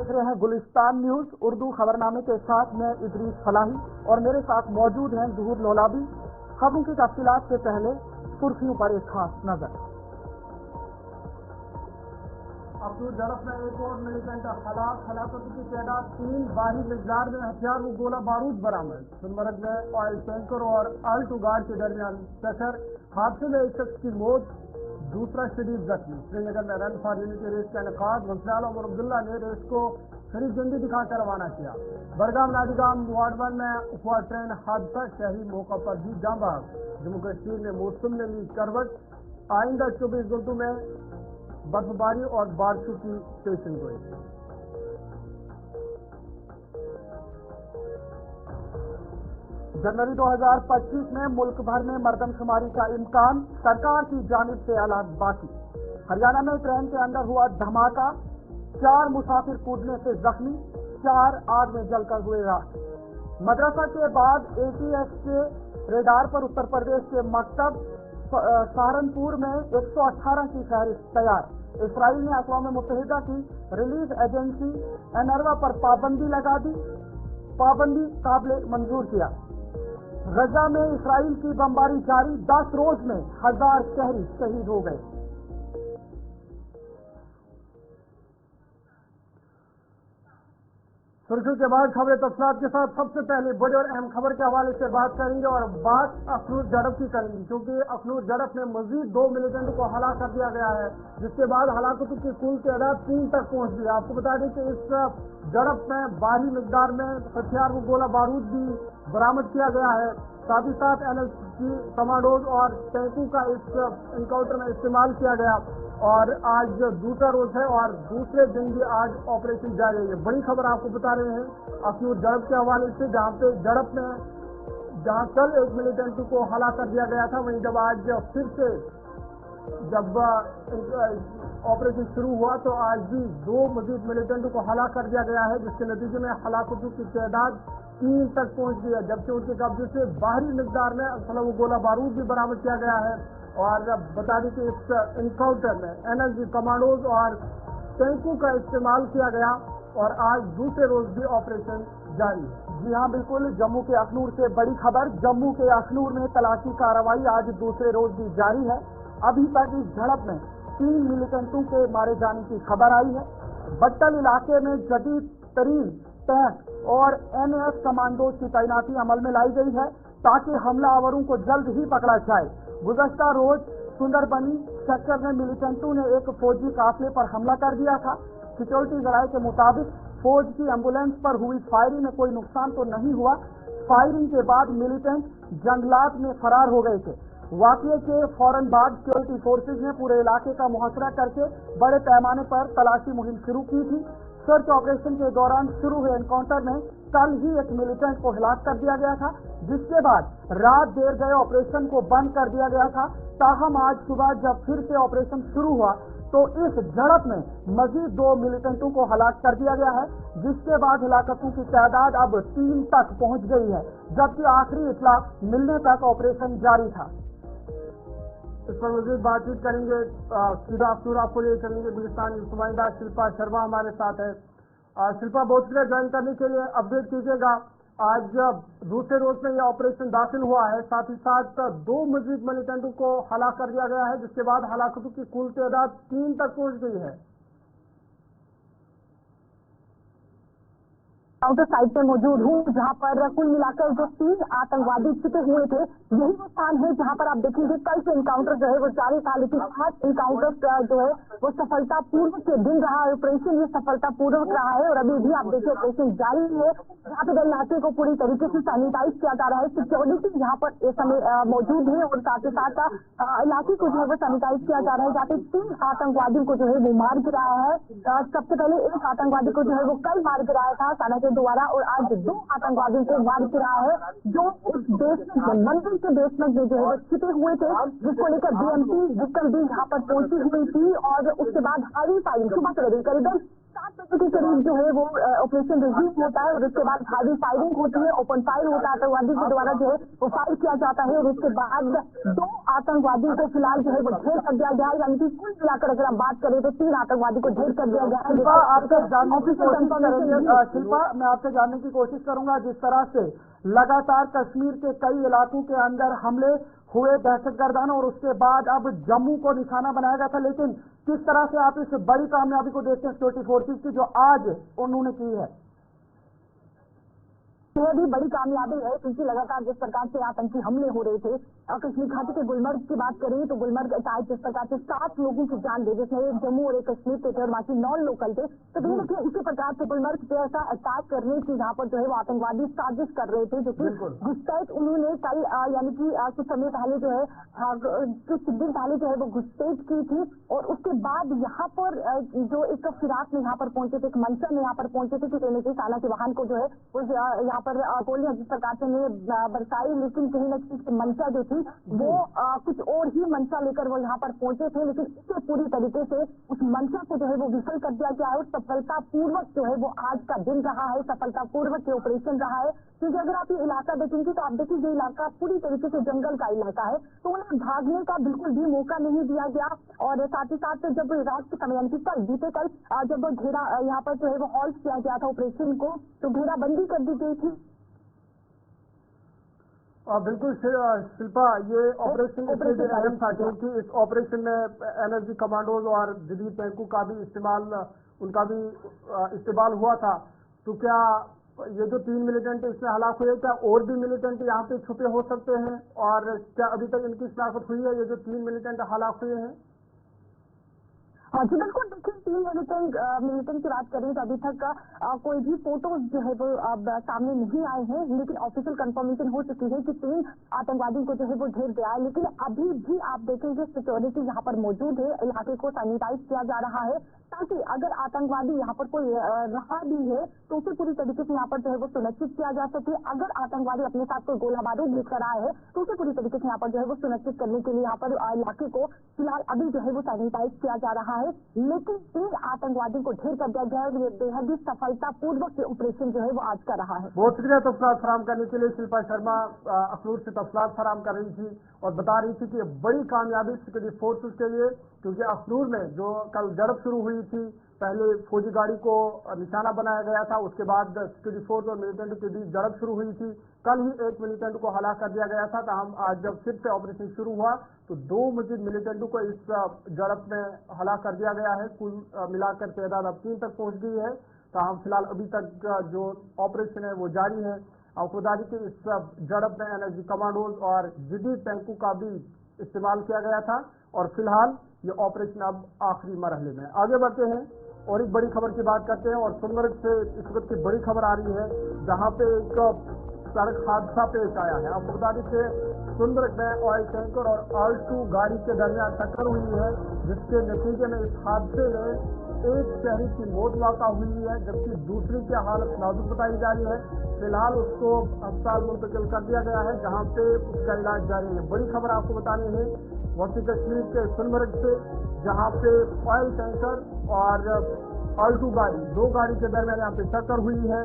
देख रहे हैं गुलिस्तान न्यूज उर्दू खबरनामे के साथ मैं इदरीस फलाही और मेरे साथ मौजूद हैं ज़हूर लोलाबी। खबरों की तफसीलात से पहले सुर्खियों पर एक खास नजर। अखनूर झड़प में एक और मिलिटेंट हलाकत की तादाद 3, भारी मिकदार में हथियार व गोला बारूद बरामद। सोनमर्ग में ऑयल टैंकर और आल्टो गार्ड के दरमियान टक्कर, हादसे में एक शख्स की मौत, दूसरा शदीद जख्मी। श्रीनगर में रन फॉर यूनिटी रेस का इनेकाद, वंशलाल और अब्दुल्ला ने रेस को हरी झंडी दिखाकर रवाना किया। बड़गाम नादिगाम वार्ड 1 में हुआ ट्रेन हादसा, शहरी मौका पर भी जाँ बहक। जम्मू कश्मीर में मौसम ने ली करवट, आइंदा 24 घंटों में बर्फबारी और बारिशों की पेशन गोई। जनवरी 2025 में मुल्क भर में मर्दमशुमारी का इम्कान, सरकार की जानिब से ऐलान बाकी। हरियाणा में ट्रेन के अंदर हुआ धमाका, 4 मुसाफिर कूदने से जख्मी, 4 आग में जलकर हुए राख। मदरसा के बाद ATF के रेडार पर उत्तर प्रदेश के मकतब सहारनपुर में 118 की फहरिस्त तैयार। इसराइल ने अक़वाम मुत्तहिदा की रिलीफ एजेंसी UNRWA पर पाबंदी लगा दी, पाबंदी काबिल मंजूर किया। गजा में इसराइल की बमबारी जारी, 10 रोज में 1000 शहरी शहीद हो गए। सुर्खियों के बाद खबरें तफसीलात के साथ सबसे पहले बड़ी और अहम खबर के हवाले से बात करेंगे और बात अखनूर झड़प की करेंगे, क्योंकि अखनूर झड़प में मजीद 2 मिलिटेंट को हलाक कर दिया गया है, जिसके बाद हलाकतों की कुल तादाद 3 तक पहुंच गई। आपको बता दें कि इस झड़प में भारी मिकदार में हथियार व गोला बारूद भी बरामद किया गया है। साथ ही साथ NLG कमांडोज और टैंकों का इस इनकाउंटर में इस्तेमाल किया गया और आज दूसरा रोज है और दूसरे दिन भी आज ऑपरेशन जारी है। बड़ी खबर आपको बता रहे हैं अखनूर झड़प के हवाले से, जहाँ पे झड़प में जहाँ कल एक मिलिटेंट को हलाक कर दिया गया था, वहीं जब आज फिर से जब ऑपरेशन शुरू हुआ तो आज भी 2 मजीद मिलिटेंट को हलाक कर दिया गया है, जिसके नतीजे में हलाकतों की तादाद 3 तक पहुंच गई है, जबकि उनके कब्जे से बाहरी मिकदार में असला गोला बारूद भी बरामद किया गया है। और बता दें कि इस इनकाउंटर में NLG कमांडोज और टैंकों का इस्तेमाल किया गया और आज दूसरे रोज भी ऑपरेशन जारी है। जी हाँ, बिल्कुल, जम्मू के अखनूर से बड़ी खबर। जम्मू के अखनूर में तलाशी कार्रवाई आज दूसरे रोज भी जारी है। अभी तक इस झड़प में 3 मिलिटेंटों के मारे जाने की खबर आई है। बट्टल इलाके में जदीद तरीन टैंक और NAF कमांडोज की तैनाती अमल में लाई गई है ताकि हमलावरों को जल्द ही पकड़ा जाए। गुज़श्ता रोज सुंदरबनी सेक्टर में मिलिटेंटों ने एक फौजी काफिले पर हमला कर दिया था। सिक्योरिटी जराये के मुताबिक फौज की एम्बुलेंस पर हुई फायरिंग में कोई नुकसान तो नहीं हुआ। फायरिंग के बाद मिलिटेंट जंगलात में फरार हो गए थे। वाक़ये के फौरन बाद सिक्योरिटी फोर्सेज ने पूरे इलाके का मुहसरा करके बड़े पैमाने पर तलाशी मुहिम शुरू की थी। सर्च ऑपरेशन के दौरान शुरू हुए एनकाउंटर में कल ही एक मिलिटेंट को हिलाक कर दिया गया था, जिसके बाद रात देर गए ऑपरेशन को बंद कर दिया गया था। ताहम आज सुबह जब फिर से ऑपरेशन शुरू हुआ तो इस झड़प में मजीद 2 मिलिटेंटों को हलाक कर दिया गया है, जिसके बाद हलाकतों की तादाद अब 3 तक पहुंच गई है, जबकि आखिरी इत्तला मिलने तक ऑपरेशन जारी था। इस पर मजीद बातचीत करेंगे, सीधा अखनूर आपको ले चलेंगे। गुलिस्तान नुमाइंदा शिल्पा शर्मा हमारे साथ है। शिल्पा, बहुत शुक्रिया ज्वाइन करने के लिए। अपडेट कीजिएगा, आज दूसरे रोज में यह ऑपरेशन दाखिल हुआ है, साथ ही साथ 2 मजीद मिलिटेंटों को हलाक कर दिया गया है, जिसके बाद हलाकतों की कुल तादाद 3 तक पहुंच गई है। काउंटर साइड पे मौजूद हूँ, जहाँ पर कुल मिलाकर जो 3 आतंकवादी छिपे हुए थे, यही वो स्थान है जहाँ पर आप देखेंगे कल से इनकाउंटर जो है वो जारी था, लेकिन आज इनकाउंटर जो है वो सफलतापूर्वक के दिन रहा। ऑपरेशन ये सफलतापूर्वक रहा है और अभी भी आप देखिए ऑपरेशन जारी है, जहाँ पे इलाके को पूरी तरीके से सैनिटाइज किया जा रहा है। सिक्योरिटी यहाँ पर इस समय मौजूद है और साथ ही साथ इलाके को जो है वो सैनिटाइज किया जा रहा है, जहाँ पे 3 आतंकवादियों को जो है वो मार गिराया है। सबसे पहले एक आतंकवादी को जो है वो कल मार गिराया था सेना के द्वारा और आज 2 आतंकवादियों को मार गिराया है, जो उस मंदिर के बेसमेंट में जो है वो छिपे हुए थे, जिसको लेकर BMP व्हीकल भी यहाँ पर पहुंची हुई थी और उसके बाद हरी फायरिंग सुबह करीब 7 बजे के करीब जो है वो ऑपरेशन रिज्यूम होता है और उसके बाद हैवी फायरिंग होती है, ओपन फायर होता है, आतंकवादी के द्वारा जो है वो फायर किया जाता है और उसके बाद 2 आतंकवादियों को फिलहाल जो है वो ढेर कर दिया गया है। यानी कि कुल मिलाकर अगर हम बात करें तो 3 आतंकवादी को ढेर कर दिया गया है। शिल्पा, आपसे जानने की कोशिश करेंगे। शिल्पा, मैं आपसे जानने की कोशिश करूंगा, जिस तरह से लगातार कश्मीर के कई इलाकों के अंदर हमले हुए दहशतगर्दान और उसके बाद अब जम्मू को निशाना बनाया गया था, लेकिन किस तरह से आप इस बड़ी कामयाबी को देखते हैं सिक्योरिटी फोर्सेज की जो आज उन्होंने की है? यह भी बड़ी कामयाबी है क्योंकि लगातार जिस प्रकार से आतंकी हमले हो रहे थे, कश्मीर घाटी के गुलमर्ग की बात करें तो गुलमर्ग अटैक जिस प्रकार से 7 लोगों की जान गई, जिसमें एक जम्मू और एक कश्मीर के थे और बाकी 9 लोकल थे। तो कहीं ना कहीं इसी प्रकार से गुलमर्ग पे ऐसा अटैक करने की जहाँ पर जो है वो आतंकवादी साजिश कर रहे थे, जो कि घुसपैठ उन्होंने कल यानी कि कुछ समय पहले जो है कुछ दिन पहले जो है वो घुसपैठ की थी और उसके बाद यहाँ पर जो एक फिराक में यहाँ पर पहुंचे थे, एक मंशा में यहाँ पर पहुंचे थे कि कहीं ना कहीं सेना के वाहन को जो है वो यहाँ पर गोलियां जिस प्रकार से बरसाई, लेकिन कहीं ना कहीं मंशा जो थी वो कुछ और ही मंशा लेकर वो यहाँ पर पहुंचे थे, लेकिन इसे पूरी तरीके से उस मंशा को जो है वो विफल कर दिया गया है और सफलतापूर्वक जो है वो आज का दिन रहा है, सफलतापूर्वक ये ऑपरेशन रहा है। क्योंकि अगर आप ये इलाका देखेंगे तो आप देखिए ये इलाका पूरी तरीके से जंगल का इलाका है, तो उन्हें भागने का बिल्कुल भी मौका नहीं दिया गया। और साथ ही साथ जब रात के समय यानी कि कल बीते कल जब घेरा यहाँ पर जो है वो हॉल्ट किया गया था ऑपरेशन को, तो घेराबंदी कर दी गई थी। बिल्कुल शिल्पा, ये ऑपरेशन इसलिए अहम था क्योंकि इस ऑपरेशन में एनर्जी कमांडोज और जदीद टैंकों का भी इस्तेमाल हुआ था। तो क्या ये जो 3 मिलिटेंट इसमें हलाक हुए, क्या और भी मिलिटेंट यहाँ पे छुपे हो सकते हैं और क्या अभी तक इनकी शिनाख्त हुई है, ये जो 3 मिलिटेंट हलाक हुए हैं? हाँ जी बिल्कुल, देखिए 3 मिलिटेंट की बात करें तो अभी तक कोई भी फोटोज जो है वो अब सामने नहीं आए हैं, लेकिन ऑफिशियल कंफर्मेशन हो चुकी है कि 3 आतंकवादियों को जो है वो ढेर गया है। लेकिन अभी भी आप देखेंगे सिक्योरिटी यहाँ पर मौजूद है, इलाके को सैनिटाइज किया जा रहा है ताकि अगर आतंकवादी यहाँ पर कोई रहा भी है तो उसे पूरी तरीके से यहाँ पर जो है वो सुनिश्चित किया जा सके। अगर आतंकवादी अपने साथ कोई गोला बारूद लेकर आए हैं तो उसे पूरी तरीके से यहाँ पर जो है वो सुनिश्चित करने के लिए यहाँ पर इलाके को फिलहाल अभी जो है वो सैनिटाइज किया जा रहा है। लेकिन 3 आतंकवादियों को ढेर कर दिया गया है और ये बेहद ही सफलतापूर्वक ऑपरेशन जो है वो आज का रहा है। बहुत शुक्रिया तफसीलात फराहम करने के लिए। शिल्पा शर्मा अखनूर से तफसीलात फराहम कर रही थी और बता रही थी कि बड़ी कामयाबी सिक्योरिटी फोर्सेस के लिए, क्योंकि अखनूर में जो कल झड़प शुरू हुई थी, पहले फौजी गाड़ी को निशाना बनाया गया था, उसके बाद सिक्योरिटी फोर्स और मिलिटेंट के बीच झड़प शुरू हुई थी। कल ही एक मिलिटेंट को हलाक कर दिया गया था। ताहम आज जब फिर से ऑपरेशन शुरू हुआ तो 2 मजीद मिलिटेंटों को इस झड़प में हलाक कर दिया गया है। कुल मिलाकर तादाद अब 3 तक पहुंच गई है। ताहम फिलहाल अभी तक जो ऑपरेशन है वो जारी है। आपको बता दें कि इस झड़प में एनर्जी कमांडोज और जदीद टैंकों का भी इस्तेमाल किया गया था और फिलहाल ये ऑपरेशन अब आखिरी मरहले में। आगे बढ़ते हैं और एक बड़ी खबर की बात करते हैं और सोनमर्ग से इस वक्त की बड़ी खबर आ रही है जहां पे एक सड़क हादसा पेश आया है। आपको बता दें कि सोनमर्ग में ऑयल टैंकर और R2 गाड़ी के दरमियान टक्कर हुई है, जिसके नतीजे में इस हादसे में एक शहरी की मौत वाक़ा हुई है, जबकि दूसरी की हालत नाजुक बताई जा रही है। फिलहाल उसको अस्पताल मुंतकिल कर दिया गया है जहां पे उसका इलाज जारी है। बड़ी खबर आपको बतानी है वक्ती कश्मीर के सोनमर्ग से, जहां पे ऑयल टैंकर और R2 गाड़ी, 2 गाड़ी के दरमियान यहाँ पे टक्कर हुई है।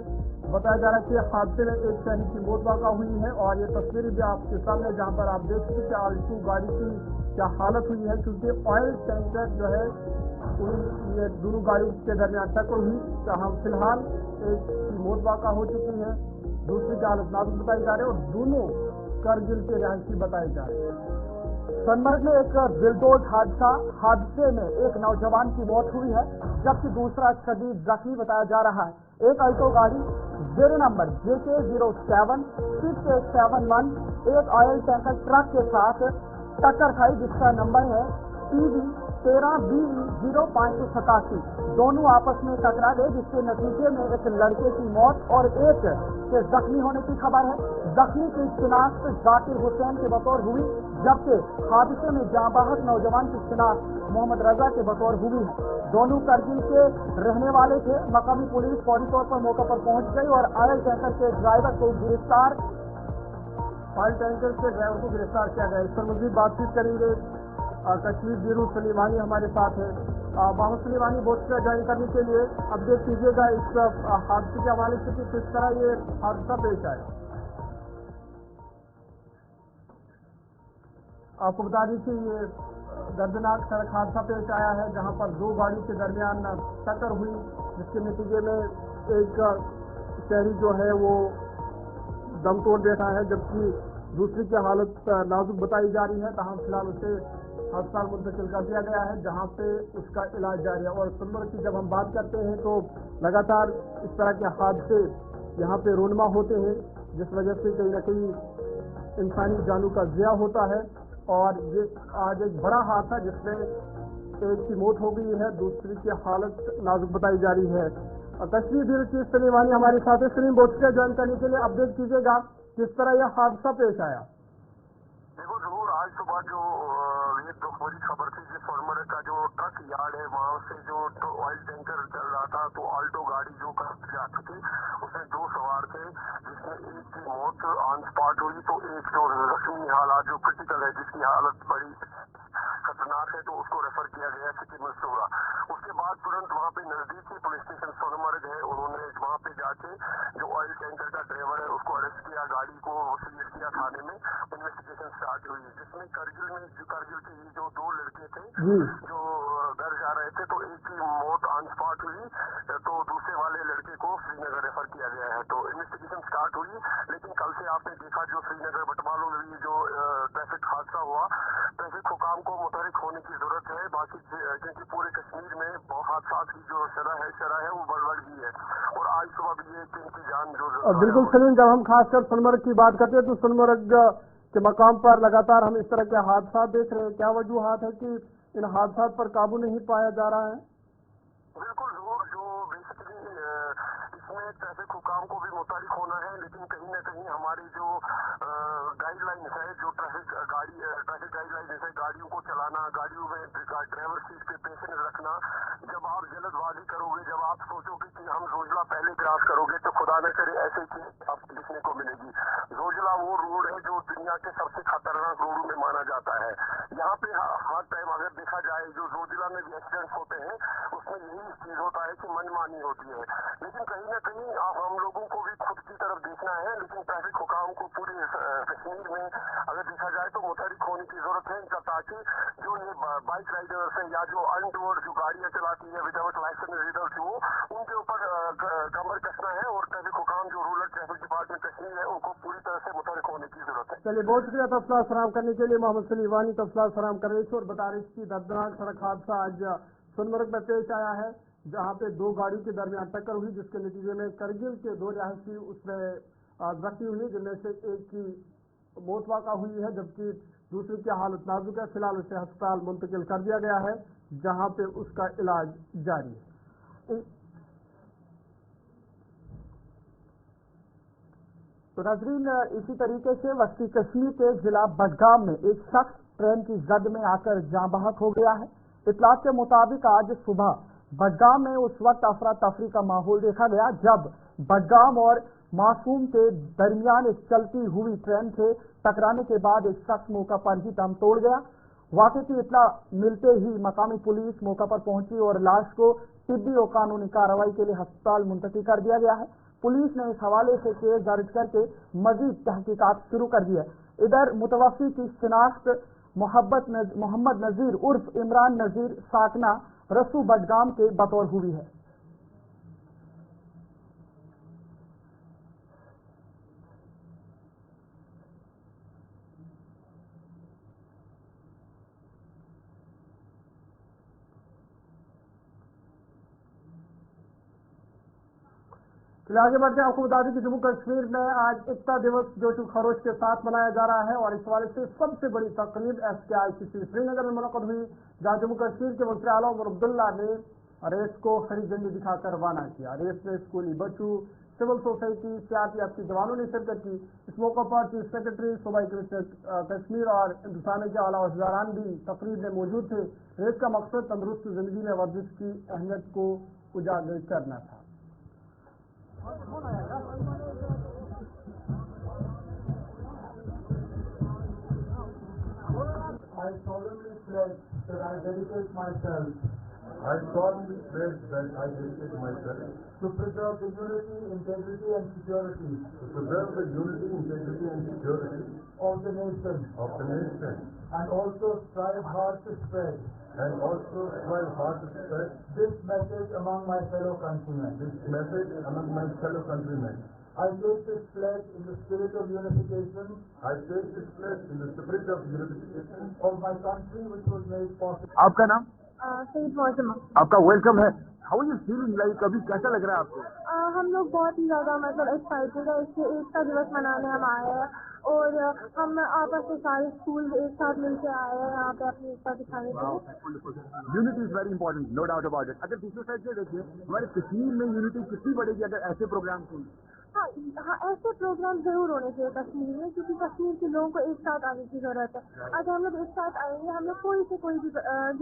बताया जा रहा है कि हादसे में एक शहरी की मौत वाक़ा हुई है और ये तस्वीरें भी आपके सामने जहां पर आप देख सकते हैं R2 गाड़ी की क्या हालत हुई है, क्योंकि ऑयल टैंकर जो है ये दोनों गाड़ियों के दरमियान टक्कर हुई। जहां फिलहाल एक की मौत वाक़ा हो चुकी है, दूसरी की हालत नाजुक बताई जा रही है और दोनों करगिल के रहायशी बताए जा रहे हैं। सोनमर्ग में एक दिलदोज हादसे में एक नौजवान की मौत हुई है, जबकि दूसरा शदीद जख्मी बताया जा रहा है। एक अल्टो गाड़ी 0 नंबर JK07 6871 एक ऑयल टैंकर ट्रक के साथ टक्कर खाई, जिसका नंबर है PB 13BE0587। दोनों आपस में टकरा गए, जिसके नतीजे में एक लड़के की मौत और एक के जख्मी होने की खबर है। जख्मी की शिनाख्त जाकिर हुसैन के बतौर हुई, जबकि हादसे में जांबाहक नौजवान की शिनाख्त मोहम्मद रजा के बतौर हुई है। दोनों करगिल के रहने वाले थे। मकामी पुलिस फौरी तौर पर मौके पर पहुंच गई और ऑयल टैंकर के ड्राइवर को गिरफ्तार किया गया। इस पर मजीद बातचीत करेंगे कश्मीर ब्यूरो सलीमानी हमारे साथ है। मोहम्मद सलीवानी बोर्ड से ज्वाइन करने के लिए अपडेट कीजिएगा इस हादसे के हवाले से कि किस तरह ये हादसा पेश आया। आपको बता दें कि ये दर्दनाक सड़क हादसा पेश आया है जहां पर दो गाड़ियों के दरमियान टक्कर हुई, जिसके नतीजे में एक शहरी जो है वो दम तोड़ बैठा है, जबकि दूसरी की हालत नाजुक बताई जा रही है। तहाँ फिलहाल उसे अस्पताल मुंतकिल कर दिया गया है जहां पे उसका इलाज जारी है। और सोनभद्र की जब हम बात करते हैं तो लगातार इस तरह के हादसे यहाँ पे रोनमा होते हैं, जिस वजह से कहीं न कहीं इंसानी जानों का ज़िया होता है। और ये आज एक बड़ा हादसा जिसमें एक की मौत हो गई है, दूसरी की हालत नाजुक बताई जा रही है। तस्वीर दिल की सलीवानी हमारे साथ है। सलीम बोर्ड से ज्वाइन करने के लिए अपडेट कीजिएगा किस तरह यह हादसा पेश आया। देखो जरूर, आज सुबह जो ये दुख भरी खबर थी कि सोनमर्ग का जो ट्रक यार्ड है वहां से जो ऑयल टैंकर चल रहा था, तो ऑल्टो गाड़ी जो जाती थी उसमें दो सवार थे, जिसमें एक की मौत ऑन स्पॉट हुई, तो एक जो जख्मी हालात जो क्रिटिकल है, जिसकी हालत बड़ी खतरनाक है, तो उसको रेफर किया गया सिटी मंसूरा। उसके बाद तुरंत वहाँ पे नजदीकी पुलिस स्टेशन सोनमर्ग है, उन्होंने वहाँ पे जाके जो ऑयल टैंकर का ड्राइवर है उसको अरेस्ट किया, गाड़ी को सीज किया थाने में, इन्वेस्टिगेशन स्टार्ट हुई। जिसमें करगिल के ये जो दो लड़के थे जो घर जा रहे थे, तो एक की मौत ऑन स्पॉट हुई, तो दूसरे वाले लड़के को श्रीनगर रेफर किया गया है। तो इन्वेस्टिगेशन स्टार्ट हुई, लेकिन कल से आपने देखा जो श्रीनगर बटमालू में जो ट्रैफिक हादसा हुआ, ट्रैफिक हुकाम को मुतहरिक होने की जरूरत है। बाकी क्योंकि पूरे कश्मीर में हादसा की जो शरह है वो बढ़ गई है, और आज सुबह भी ये इनकी जान जो बिल्कुल सलीम, जब हम खासकर सोनमर्ग की बात करते हैं तो सोनमर्ग के मकाम पर लगातार हम इस तरह के हादसा देख रहे हैं। क्या वजूहात है कि इन हादसा पर काबू नहीं पाया जा रहा है? बिल्कुल जरूर, जो बेसिकली इसमें ट्रैफिक हुकाम को भी मुतारिक होना है, लेकिन कहीं न कहीं हमारी जो गाइडलाइंस है, जो ट्रैफिक गाइडलाइंस है, गाड़ियों को चलाना, गाड़ियों में ड्राइवर सीट पे पेशेंस रखना। जब आप जल्दबाजी करोगे, जब आप सोचोगे कि हम जोजिला पहले क्रॉस करोगे, तो खुदा न करे ऐसे चीज आपको देखने को मिलेगी। जोजिला वो रोड है जो दुनिया के सबसे खतरनाक रोडों में माना जाता है। यहाँ पे हर टाइम अगर देखा जाए जो जोजिला में भी एक्सीडेंट होते हैं, उसमें यही चीज होता है कि मनमानी होती है। लेकिन कहीं न कहीं हम लोगों को भी खुद की तरफ देखना है, लेकिन ट्रैफिक हुकाम को पूरे कश्मीर में अगर देखा जाए तो मुतहरिक होने की जरूरत है, ताकि जो ये बाइक राइडर्स है या जो अनटूवर्ड जो गाड़ियां चलाती है विदाउट लाइसेंस रिजल्ट, वो उनके ऊपर कमर कसना है, और ट्रैफिक हुकाम जो रूरल ट्रैफिक डिपार्टमेंट कश्मीर है उनको पूरी तरह से मुतहरिक होने की जरूरत है। चलिए, बहुत शुक्रिया तफसीलात फराहम करने के लिए। मोहम्मद सलीवानी तफसीलात फराहम कर रहे थे और बता रही थी दर्दनाक सड़क हादसा आज सोनमर्ग में पेश आया है, जहां पे दो गाड़ियों के दरमियान टक्कर हुई, जिसके नतीजे में करगिल के दो रिहायशी उसमें जख्मी हुई, जिनमें से एक की मौत वाक़ा हुई है, जबकि दूसरी की हालत नाजुक है। फिलहाल उसे अस्पताल मुंतकिल कर दिया गया है जहां पे उसका इलाज जारी है। तो नाज़रीन, इसी तरीके से वस्ती कश्मीर के जिला बडगाम में एक शख्स ट्रेन की जद में आकर जाँ बहक हो गया है। इतलात के मुताबिक आज सुबह बडगाम में उस वक्त अफरा तफरी का माहौल देखा गया जब बडगाम और मासूम के दरमियान एक चलती हुई ट्रेन से टकराने के बाद एक शख्स मौका पर ही दम तोड़ गया। वाक़े की इत्तला मिलते ही मकामी पुलिस मौका पर पहुंची और लाश को तिब्बी और कानूनी कार्रवाई के लिए अस्पताल मुंतकिल कर दिया गया है। पुलिस ने इस हवाले से केस दर्ज करके मजीद तहकीकात शुरू कर दी है। इधर मुतवफ़्फ़ी की शिनाख्त मोहम्मद नज़ीर उर्फ इमरान नज़ीर साकना रसू बडगाम के बतौर हुई है। चलिए आगे बढ़ते हैं। आपको बता दें कि जम्मू कश्मीर में आज एकता दिवस जोश खरोश के साथ मनाया जा रहा है और इस हवाले से सबसे बड़ी तकरीब SKICC श्रीनगर में मुनक़्क़द हुई, जहां जम्मू कश्मीर के वज़ीर आला उमर अब्दुल्ला ने रेस को हरी झंडी दिखाकर रवाना किया। रेस में स्कूली बच्चों, सिविल सोसाइटी, CRPF के जवानों ने शिरकत की। इस मौके पर चीफ सेक्रेटरी सूबाई कमिश्नर कश्मीर और हिंदुस्तान के आला वज़ीरान भी तकरीब में मौजूद थे। रेस का मकसद तंदुरुस्त जिंदगी में वर्जिश की अहमियत को उजागर करना था। I solemnly pledge that I dedicate myself I solemnly pledge that I dedicate myself to preserve the unity, integrity and security. To preserve the unity, integrity and security of the nation. And also strive hard to spread. This message among my fellow countrymen. I take this pledge in the spirit of unification. Of my country, which was made possible. आपका नाम? सईद मौजमा। आपका welcome है। How are you feeling like? अभी कैसा लग रहा है आपको? हम लोग बहुत ही ज़्यादा मतलब एक्साइटेड है, इसके एकता दिवस मनाने हम आए हैं और हम आपस में सारे स्कूल एक साथ मिलकर आए हैं यहाँ पे अपनी एकता दिखाने के लिए। Unity is very important, no doubt about it. अगर दूसरे साइड से देखिए, हमारे कश्मीर में यूनिटी कितनी बढ़ेगी अगर ऐसे प्रोग्राम हों। हाँ, ऐसे प्रोग्राम जरूर होने चाहिए कश्मीर में, क्योंकि कश्मीर के लोगों को एक साथ आने की जरूरत है। अगर हम लोग एक साथ आएंगे, हम लोग कोई से कोई भी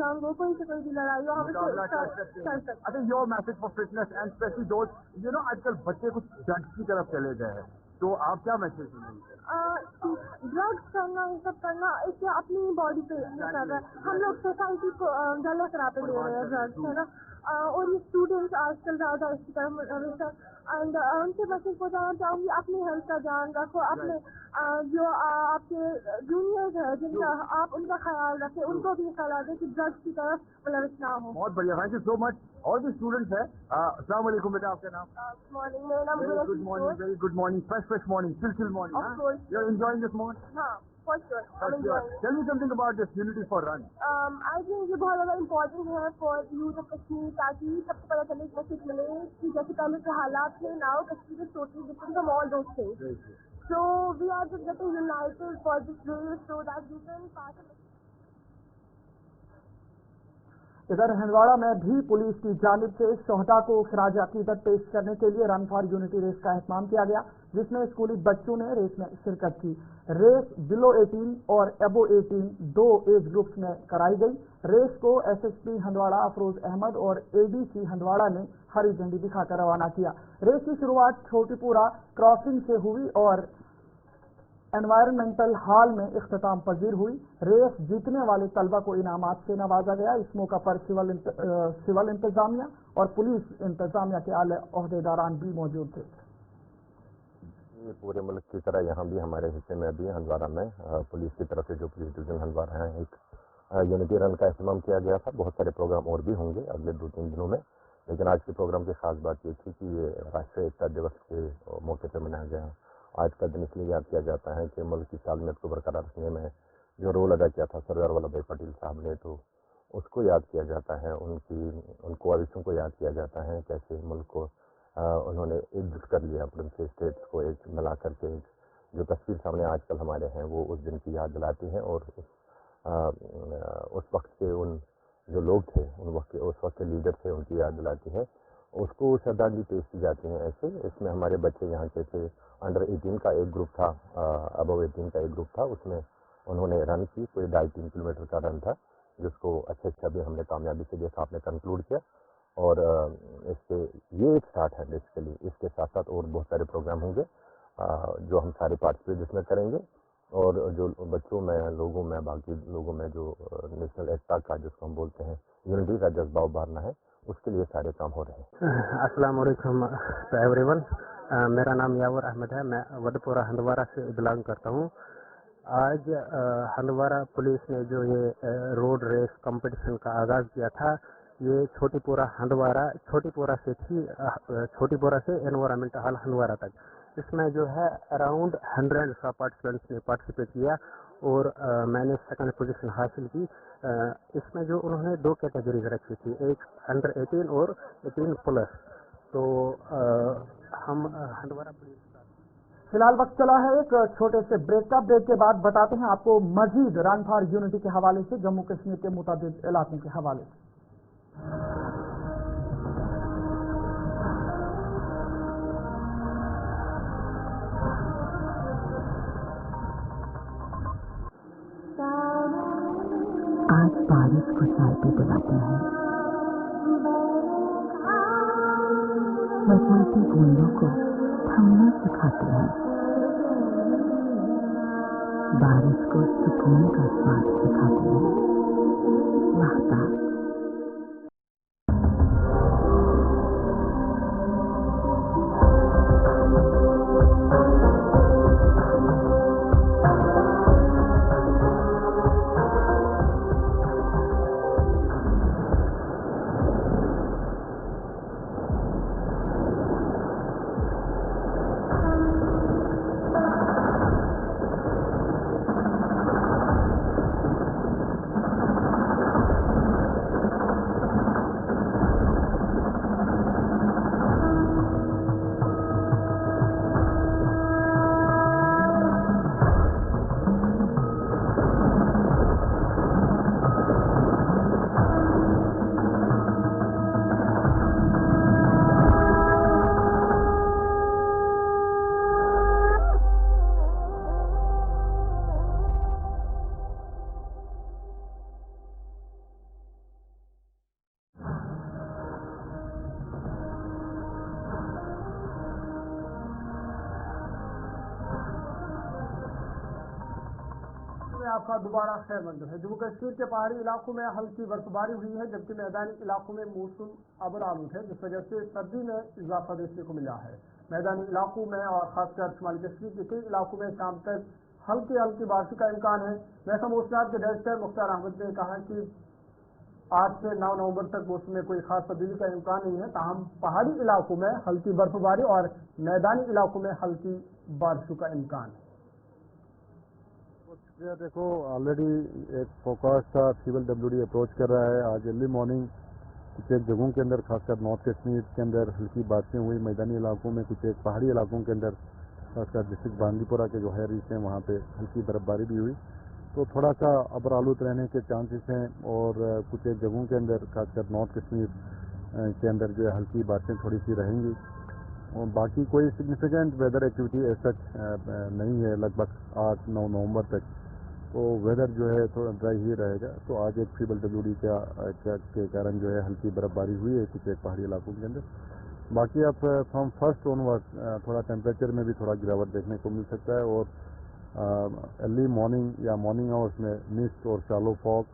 जंग हो, कोई से कोई भी लड़ाई हो, हम लोग एक साथ चल सकते हैं। I think your message for fitness and especially those, you know, आजकल बच्चे कुछ ड्रग्स की तरफ चले गए हैं, तो आप क्या मैसेज देंगे? ड्रग्स करना, ये सब करना, इससे अपनी बॉडी पे कर रहा है। हम लोग सोसाइटी को गलत राह पे ले रहे हैं ड्रग्स, है ना। और ये स्टूडेंट्स आजकल ज़्यादा इसकी तरफ एंड उनसे मैसेज पहुँचाना चाहूँगी, अपनी हेल्थ का ध्यान रखो, अपने जो आपके जूनियर्स हैं जिनका आप उनका ख्याल रखें, उनको भी सलाह दें कि ड्रग्स की तरफ प्रवृत्त ना हो। बहुत बढ़िया, थैंक यू सो मच। और भी स्टूडेंट्स हैं। अस्सलाम वालेकुम बेटा, आपका नाम? मॉर्निंग, मेरा नाम good morning, very good morning, fresh morning, chill morning. You are enjoying this morning? हाँ, for sure. I'm enjoying it. Tell me something about this Unity for Run. I think ये बहुत ज़्यादा इम्पोर्टेंट है for youth of Kashmir, ताकि सबको पता चले, एक मैसेज मिले कि जैसे पहले के हालात थे, now Kashmir is totally different from all those things. So we are just getting united for this race so that we can pass a इधर हंदवाड़ा में भी पुलिस की जानिब से शोहदा को खिराज अकीदत पेश करने के लिए रन फॉर यूनिटी रेस का एहतमाम किया गया, जिसमें स्कूली बच्चों ने रेस में शिरकत की। रेस बिलो 18 और एबो 18 दो एज ग्रुप्स में कराई गई। रेस को एसएसपी हंदवाड़ा अफरोज अहमद और एडीसी हंदवाड़ा ने हरी झंडी दिखाकर रवाना किया। रेस की शुरुआत छोटीपुरा क्रॉसिंग से हुई और एनवायरमेंटल हॉल में इख्तिताम पजीर हुई। रेस जीतने वाले तलबा को इनामात से नवाजा गया। इस मौका पर सिविल इंतजामिया और पुलिस इंतजामिया के आला ओहदेदारान भी मौजूद थे। पूरे मुल्क की तरह यहाँ भी हमारे हिस्से में अभी हंदवाड़ा में पुलिस की तरफ से जो पुलिस डिवीजन हंदवाड़ा है, एक यूनिटी रन का एहतमाम किया गया था। बहुत सारे प्रोग्राम और भी होंगे अगले 2-3 दिनों में, लेकिन आज के प्रोग्राम की खास बात ये थी कि ये राष्ट्रीय एकता दिवस के मौके पर मनाया गया। आज का दिन इसलिए याद किया जाता है कि मुल्क की सालमियत को बरकरार रखने में जो रोल अदा किया था सरदार वल्लभ भाई पटेल साहब ने, तो उसको याद किया जाता है, उन ख्वाहिशों को याद किया जाता है, कैसे मुल्क को उन्होंने एकजुट कर लिया, अपने स्टेट्स को एक मिला करके जो तस्वीर सामने आजकल हमारे हैं वो उस दिन की याद दिलाती हैं। और उस वक्त के उन जो लोग थे, उस वक्त के लीडर थे, उनकी याद दिलाती है। उसको श्रद्धांजलि पेश की जाती है। ऐसे इसमें हमारे बच्चे यहाँ के थे, अंडर 18 का एक ग्रुप था, अबव 18 का एक ग्रुप था, उसमें उन्होंने रन की, कोई 2.5-3 किलोमीटर का रन था, जिसको अच्छे भी हमने कामयाबी से देखा, आपने कंक्लूड किया। और इससे ये एक स्टार्ट है बेसिकली। इसके साथ साथ और बहुत सारे प्रोग्राम होंगे जो हम सारे पार्टिसिपेट जिसमें करेंगे, और जो बच्चों में, लोगों में, बाकी लोगों में जो नेशनल एकता का जिसको हम बोलते हैं यूनिटी का जज्बा उभारना है, उसके लिए सारे काम हो रहे हैं। अस्सलाम वालेकुम टू एवरीवन। मेरा नाम यावर अहमद है, मैं वडपुरा हंदवाड़ा से बिलोंग करता हूँ। आज हंदवाड़ा पुलिस ने जो ये रोड रेस कंपटीशन का आगाज़ किया था, ये छोटीपुरा हंदवाड़ा, छोटीपुरा से एनवायरमेंट हॉल हंदवाड़ा तक, इसमें जो है अराउंड 100 पार्टिसिपेंट्स ने पार्टिसिपेट किया और मैंने सेकंड पोजीशन हासिल की। इसमें जो उन्होंने 2 कैटेगरीज रखी थी, एक अंडर 18 और 18 प्लस। तो हम हंदवाड़ा पुलिस फिलहाल वक्त चला है एक छोटे से ब्रेक का। ब्रेक के बाद बताते हैं आपको मजीद रन फॉर यूनिटी के हवाले से, जम्मू कश्मीर के मुताबिक इलाकों के हवाले से। आज बारिश को चाहती बुलाती है, बरसाती बूंदों को थमना सिखाती है, बारिश को सुकून का स्वाद सिखाती है। वाहता आपका दोबारा खैर मकदम है। जम्मू कश्मीर के पहाड़ी इलाकों में हल्की बर्फबारी हुई है, जबकि मैदानी इलाकों में मौसम अबर आलूद है, जिस वजह से सर्दी में इजाफा देखने को मिला है। मैदानी इलाकों में और खासकर शुमाली कश्मीर के कई इलाकों में शाम तक हल्की हल्की बारिश का इम्कान है। महकमा मौसमात के डायरेक्टर मुख्तार अहमद ने कहा कि आज से 9 नवंबर तक मौसम में कोई खास तब्दीली का इम्कान नहीं है, ताहम पहाड़ी इलाकों में हल्की बर्फबारी और मैदानी इलाकों में हल्की बारिशों का इम्कान है। देखो ऑलरेडी एक फोरकास्ट था, सिविल डब्ल्यूडी अप्रोच कर रहा है। आज अर्ली मॉर्निंग कुछ एक जगहों के अंदर खासकर नॉर्थ कश्मीर के अंदर हल्की बारिशें हुई, मैदानी इलाकों में कुछ एक पहाड़ी इलाकों के अंदर खासकर डिस्ट्रिक्ट बांदीपुरा के जो है रीच हैं वहाँ पे हल्की बर्फबारी भी हुई, तो थोड़ा सा अबर आलूद रहने के चांसेस हैं। और कुछ एक जगहों के अंदर खासकर नॉर्थ कश्मीर के अंदर जो है हल्की बारिशें थोड़ी सी रहेंगी, और बाकी कोई सिग्निफिकेंट वेदर एक्टिविटी ऐसा नहीं है लगभग 8-9 नवंबर तक, तो वेदर जो है थोड़ा ड्राई ही रहेगा। तो आज एक फीबल डब्ल्यूडी के कारण जो है हल्की बर्फबारी हुई है कुछ एक पहाड़ी इलाकों के अंदर। बाकी अब फ्रॉम फर्स्ट ऑनवर्ड थोड़ा टेम्परेचर में भी थोड़ा गिरावट देखने को मिल सकता है, और अर्ली मॉर्निंग या मॉर्निंग आवर्स में मिस्ट और शैलो फॉग,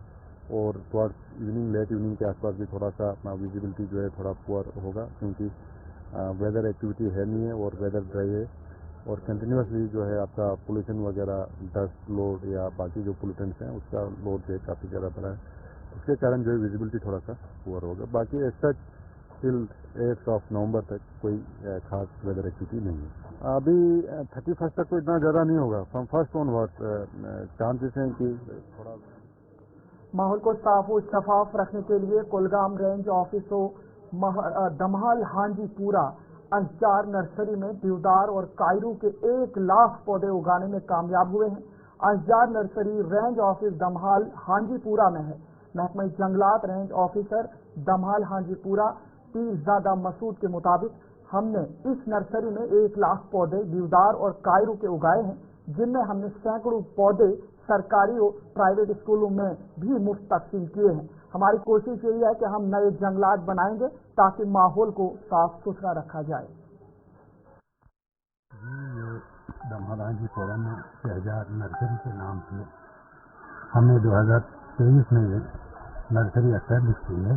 और टुवर्ड्स इवनिंग लेट इवनिंग के आसपास भी थोड़ा सा विजिबिलिटी जो है थोड़ा पुअर होगा, क्योंकि वेदर एक्टिविटी है नहीं है और वेदर ड्राई है, और कंटिन्यूसली जो है आपका पोल्यूशन वगैरह डस्ट लोड या बाकी जो पोल्यूटेंट्स हैं उसका लोड जो है काफ़ी ज़्यादा बढ़ा है, उसके कारण जो है विजिबिलिटी थोड़ा सा पुअर होगा। बाकी एज सच टिल 8 नवंबर तक कोई खास वेदर एक्टिविटी नहीं है। अभी 31 तक तो इतना ज़्यादा नहीं होगा, फ्रॉम फर्स्ट ऑनवर्ड चांसेस हैं कि थोड़ा। माहौल को साफ और शफाफ रखने के लिए कुलगाम रेंज ऑफिसों दमहाल हांजीपुरा अंजार नर्सरी में देवदार और कायरू के 1 लाख पौधे उगाने में कामयाब हुए हैं। Anjar nursery range office Damhal Hanjipura में है। महकमा जंगलात रेंज ऑफिसर दमहाल हांजीपुरा पीरजादा मसूद के मुताबिक हमने इस नर्सरी में 1 लाख पौधे देवदार और कायरू के उगाए हैं, जिनमें हमने सैकड़ों पौधे सरकारी और प्राइवेट स्कूलों में भी मुफ्त तकसीम किए हैं। हमारी कोशिश यही है कि हम नए जंगलात बनाएंगे ताकि माहौल को साफ सुथरा रखा जाए। ये दमहाल हांजीपुरा में शहजाद नर्सरी के नाम से हमने 2023 में ये नर्सरी एस्टैब्लिश की है।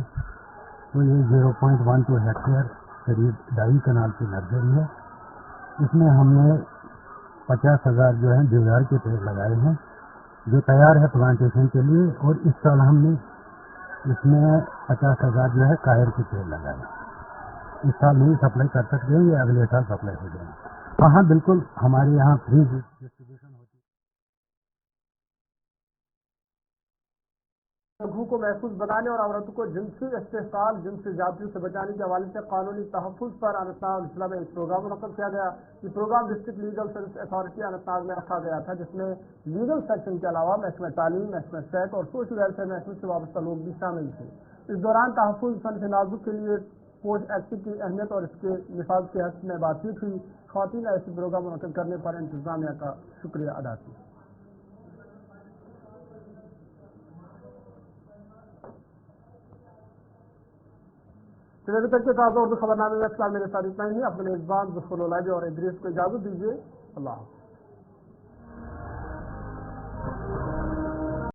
तो ये 0.12 हेक्टेयर करीब 2.5 कनाल की नर्सरी है। इसमें हमने 50,000 जो है देवदार के पेड़ लगाए हैं, जो तैयार है प्लांटेशन के लिए, और इस साल हमने इसमें 50,000 जो है कायर के पेड़ लगाए। इस साल नहीं सप्लाई कर सकते हैं, ये अगले साल सप्लाई हो जाएंगे। हाँ बिल्कुल, हमारे यहाँ फ्री डिस्ट्रीब्यूशन होती है। जगहों को महफूज बनाने और औरतों को जिनसी इस्तेसाल, जिनसी जातियों से बचाने के हवाले से कानूनी तहफ़्फ़ुज़ पर अनंतनाग जिला में एक प्रोग्राम मुनक़्क़द किया गया। ये program district legal service authority Anantnag में रखा गया था, जिसमें लीगल सेक्शन के अलावा महकमा तालीम, महकमा सेहत और सोशल वेलफेयर महकमे से वाबस्ता लोग भी शामिल थे। इस दौरान तहफ़्फ़ुज़ सनफ़ नाज़ुक के लिए पोस्ट एक्ट की अहमियत और इसके निफाज़ के हक़ में बातचीत हुई। ख़वातीन ने ऐसे प्रोग्राम मुनक़्क़द करने पर इंतज़ामिया का शुक्रिया अदा किया। अभी तक के ताज़ा उर्दू खबरनामे में फिलहाल मेरे साथ इतना ही। अपने मेज़बान ज़फ़र और इद्रीस को इजाज़त दीजिए। अल्लाह।